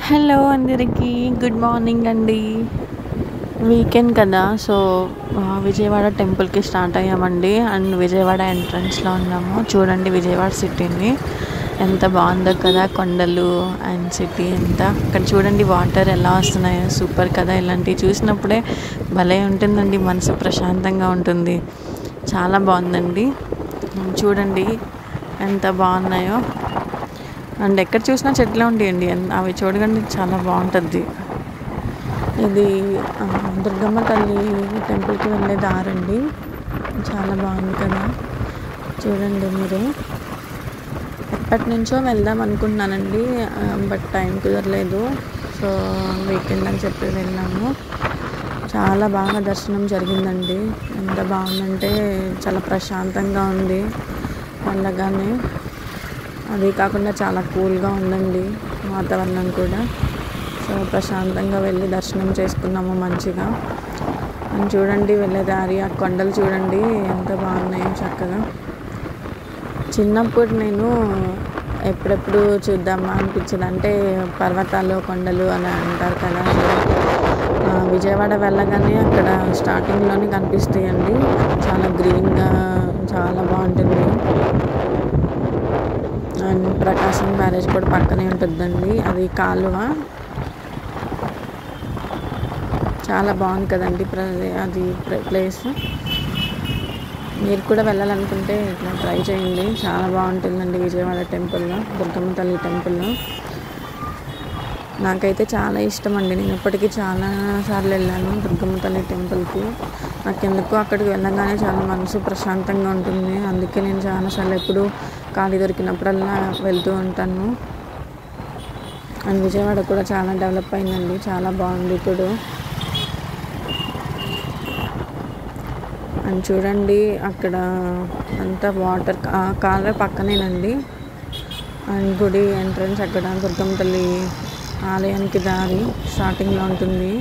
Hello అందరికీ good morning అండి. Weekend కదా, సో విజయవాడ టెంపుల్కి స్టార్ట్ అయ్యామండి. అండ్ విజయవాడ ఎంట్రన్స్లో ఉన్నాము. చూడండి విజయవాడ సిటీని ఎంత బాగుందో కదా, కొండలు అండ్ సిటీ అంతా. అక్కడ చూడండి వాటర్ ఎలా వస్తున్నాయో, సూపర్ కదా. ఇలాంటివి చూసినప్పుడే భలే ఉంటుందండి, మనసు ప్రశాంతంగా ఉంటుంది. చాలా బాగుందండి. చూడండి ఎంత బాగున్నాయో. అండ్ ఎక్కడ చూసినా చెట్లే ఉంటాయండి, అవి చూడగానే చాలా బాగుంటుంది. ఇది దుర్గమ్మ తల్లి టెంపుల్కి వెళ్ళే దారండి. చాలా బాగుంది కదా, చూడండి మీరు. ఎప్పటి నుంచో వెళ్దాం అనుకుంటున్నానండి, బట్ టైం కుదరలేదు. సో వీకెండ్ అని చెప్పి వెళ్ళాము. చాలా బాగా దర్శనం జరిగిందండి. ఎంత బాగుందంటే చాలా ప్రశాంతంగా ఉంది వెళ్ళగానే. అది కాకుండా చాలా కూల్గా ఉందండి వాతావరణం కూడా. సో ప్రశాంతంగా వెళ్ళి దర్శనం చేసుకున్నాము మంచిగా. అని చూడండి వెళ్ళే దారి, ఆ కొండలు చూడండి ఎంత బాగున్నాయో చక్కగా. చిన్నప్పుడు నేను ఎప్పుడెప్పుడు చూద్దామా అనిపించింది. అంటే పర్వతాలు కొండలు అని అంటారు కదా, విజయవాడ వెళ్ళగానే అక్కడ స్టార్టింగ్లోనే కనిపిస్తాయండి. చాలా గ్రీన్గా చాలా బాగుంటుంది. అండ్ ప్రకాశం బ్యారేజ్ కూడా పక్కనే ఉంటుందండి, అది కాలువ. చాలా బాగుంది కదండి అది ప్లేస్. మీరు కూడా వెళ్ళాలనుకుంటే ఇట్లా ట్రై చేయండి, చాలా బాగుంటుందండి విజయవాడ టెంపుల్లో, దుర్గమ్మ తల్లి టెంపుల్లో. నాకైతే చాలా ఇష్టం అండి. నేను ఇప్పటికీ చాలా సార్లు వెళ్ళాను దుర్గమ్మ తల్లి టెంపుల్కి. నాకెందుకో అక్కడికి వెళ్ళగానే చాలా మనసు ప్రశాంతంగా ఉంటుంది. అందుకే నేను చాలాసార్లు ఎప్పుడు ఖాళీ దొరికినప్పుడల్లా వెళ్తూ ఉంటాను. అండ్ విజయవాడ కూడా చాలా డెవలప్ అయిందండి, చాలా బాగుంది ఇప్పుడు. అండ్ చూడండి అక్కడ అంతా వాటర్, కాలువ పక్కనేనండి. అండ్ గుడి ఎంట్రన్స్ అక్కడ దుర్గమ్మ తల్లి ఆలయానికి దారి స్టార్టింగ్లో ఉంటుంది,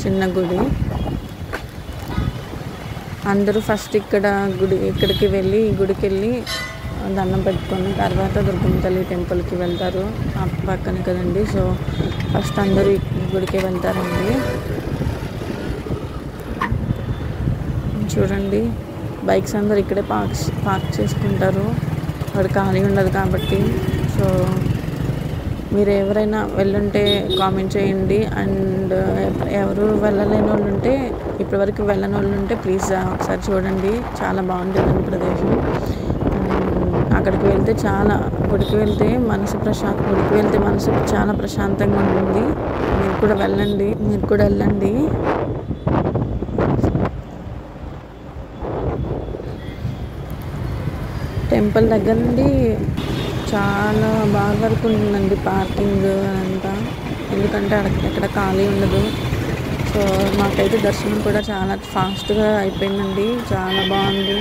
చిన్న గుడి. అందరూ ఫస్ట్ ఇక్కడికి వెళ్ళి గుడికి వెళ్ళి దండం పెట్టుకొని తర్వాత దుర్గమ్మ తల్లి టెంపుల్కి వెళ్తారు. ఆ పక్కనే కదండి, సో ఫస్ట్ అందరూ గుడికి వెళ్తారండి. చూడండి బైక్స్ అందరూ ఇక్కడే పార్క్ చేసుకుంటారు, వాడు ఖాళీ ఉండదు కాబట్టి. సో మీరు ఎవరైనా వెళ్ళుంటే కామెంట్ చేయండి. అండ్ ఎవరు వెళ్ళలేని వాళ్ళు ఉంటే, ఇప్పటివరకు వెళ్ళని వాళ్ళు ఉంటే ప్లీజ్ ఒకసారి చూడండి, చాలా బాగుంటుందండి ప్రదేశం. అక్కడికి వెళ్తే గుడికి వెళ్తే మనసు చాలా ప్రశాంతంగా ఉంటుంది. మీరు కూడా వెళ్ళండి. టెంపుల్ దగ్గర నుండి చాలా బాగా వరకు ఉంటుందండి పార్కింగ్ అంతా, ఎందుకంటే ఎక్కడ ఖాళీ ఉండదు. సో మాకైతే దర్శనం కూడా చాలా ఫాస్ట్గా అయిపోయిందండి, చాలా బాగుంది.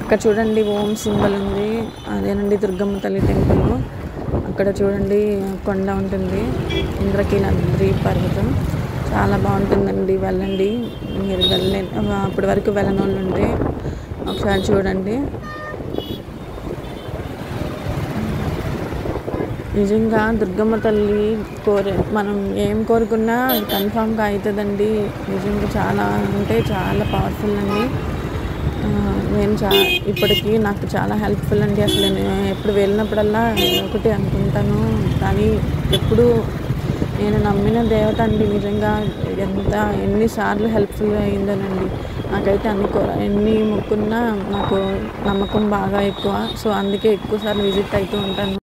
అక్కడ చూడండి ఓం సింబల్ ఉంది, అదేనండి దుర్గమ్మ తల్లి టెంపుల్. అక్కడ చూడండి కొండ ఉంటుంది, ఇంద్రకీలాద్రి పర్వతం. చాలా బాగుంటుందండి, వెళ్ళండి. మీరు అప్పటి వరకు వెళ్ళని వాళ్ళు ఉంటే ఒకసారి చూడండి. నిజంగా దుర్గమ్మ తల్లి మనం ఏం కోరుకున్నా అది కన్ఫామ్గా అవుతుందండి. నిజంగా చాలా అంటే చాలా పవర్ఫుల్ అండి. నేను ఇప్పటికీ నాకు చాలా హెల్ప్ఫుల్ అండి. అసలు నేను ఎప్పుడు వెళ్ళినప్పుడల్లా ఒకటి అనుకుంటాను, కానీ ఎప్పుడు నేను నమ్మిన దేవత అండి. నిజంగా ఎన్నిసార్లు హెల్ప్ఫుల్గా అయిందోనండి. నాకైతే ఎన్ని మొక్కున్నా నాకు నమ్మకం బాగా ఎక్కువ. సో అందుకే ఎక్కువసార్లు విజిట్ అవుతూ ఉంటాను.